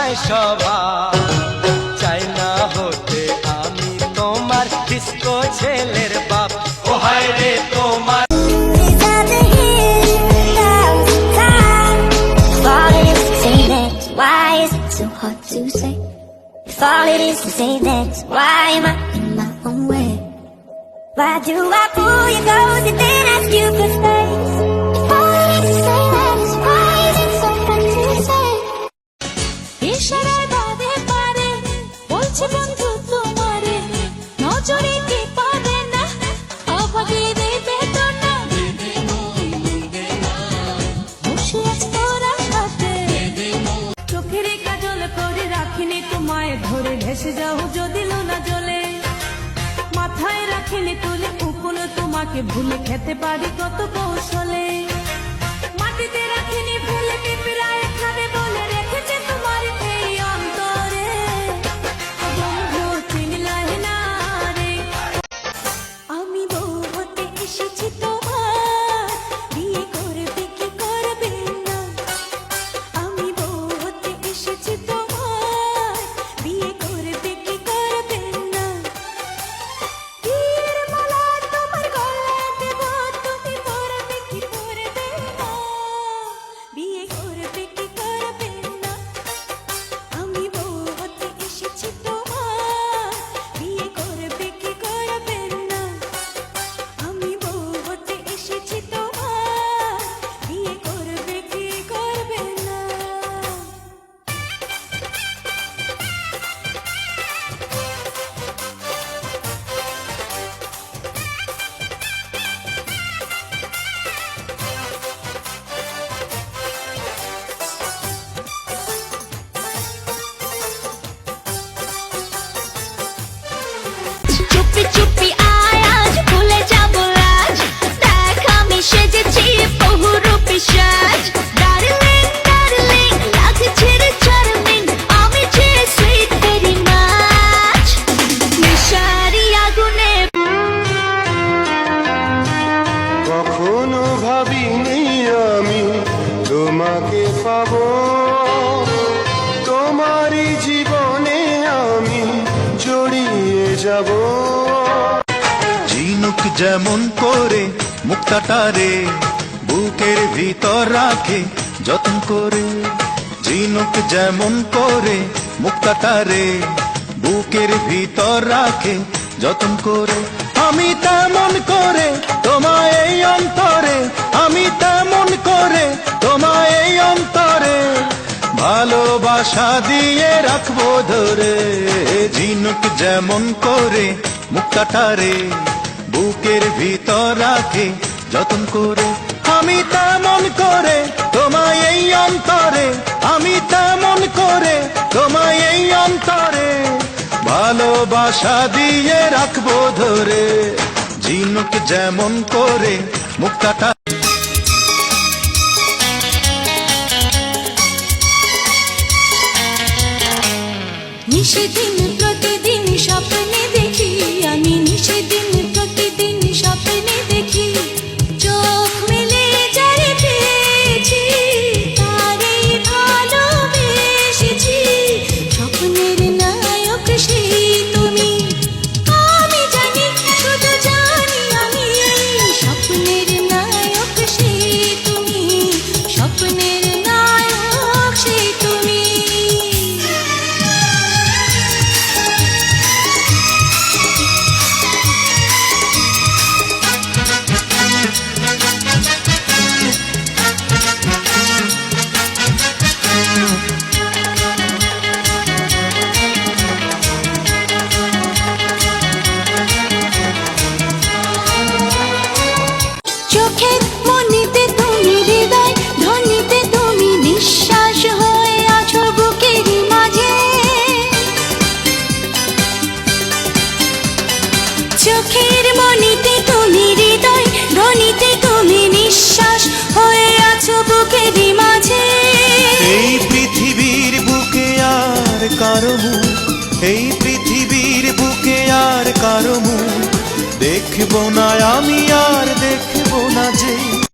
তোমায় স্বভাব, চাই না হতে আমি তোমার ডিস্কো ছেলের বাপ। ও হায় রে তোমার Why is it so hard to say? If all it is to say that, why am I in my own way? Why do I pull you close and then ask you for space? If all it is to say that is, why is it so hard to say? ইশারায় বাঁধে পারে বলছে বন্ধু তোমারে, নজরে কি পারে না অভাগে দেবে তো না, বসে আছো তোরা সাথে চোখের কাজল করে রাখিনি তোমায় ধরে, ভেসে যাও যদি লোনা জলে, মাথায় রাখিনি তুলে উপন তোমাকে ভুলে খেতে পারি কত কৌশলে, মাটিতে রাখিনি ফেলে পিঁপড়ায় খাবে বলে রেখেছে তোমার এই অন্তরে, বন্ধু চিনলাই না রে। আমি বউ হতে এসেছি তোমার, বিয়ে করবে কি করবে না, আমি বউ হতে এসেছি তোমার, বিয়ে করবে কি করবে না, বিয়ের মালা তোমার গলায় দেব, তুমি পরবে কি পরবে না, বিয়ে করবে কি করবে না, আমি বউ হতে এসেছি তোমার, বিয়ে করবে কি করবে না, আমি বউ হতে এসেছি তোমার, বিয়ে করবে কি করবে না। চুপি চুপি আয় আজ ভুলে যাবো লাজ, দেখ আমি সেজেছি বহুরূপী সাজ, ডার্লিং ডার্লিং লাগছে রে চার্মিং, আমি যে সুইট ভেরি মাচ, মিশারি আগুনে কখনো ভাবিনি আমি তোমাকে পাবো, তোমারই জীবনে আমি জড়িয়ে যাব। ঝিনুক যেমন করে মুক্তাটারে বুকের ভিতর রাখে যতন করে, ঝিনুক যেমন করে মুক্তাটারে বুকের ভিতর রাখে যতন করে, আমি তেমন করে তোমায় এই অন্তরে, আমি তেমন করে তোমায় এই অন্তরে ভালোবাসা দিয়ে রাখবো ধরে, ঝিনুক যেমন করে মুক্তাটারে বুকের ভিতর রাখে যতন করে, আমি তেমন করে তোমায় এই অন্তরে, আমি তেমন করে তোমায় এই অন্তরে ভালোবাসা দিয়ে রাখবো ধরে, ঝিনুক যেমন করে মুক্তাটা নিষেদিন প্রতিদিন স্বপ্নে দেখি, আমি নিষেদিন প্রতিদিন স্বপ্নে দেখি, চোখ মেলে যারে পেয়েছি তারে ভালোবেসেছি, স্বপ্নের নায়ক সেই তুমি, আমি জানি শুধু জানি আমি, স্বপ্নের নায়ক সেই তুমি, স্বপ্নের নায়ক সেই তুমি। চোখের মনিতে তুমি হৃদয়, ধ্বনিতে তুমি নিঃশ্বাস হয়ে আছো বুকের মাঝে, চোখের মনিতে তুমি হৃদয়, ধ্বনিতে তুমি নিঃশ্বাস হয়ে আছো বুকের মাঝে, এই পৃথিবীর বুকে আর কারো মুখ, এই পৃথিবীর বুকে আর কারো মুখ দেখবো না আমি, আর দেখবো না যে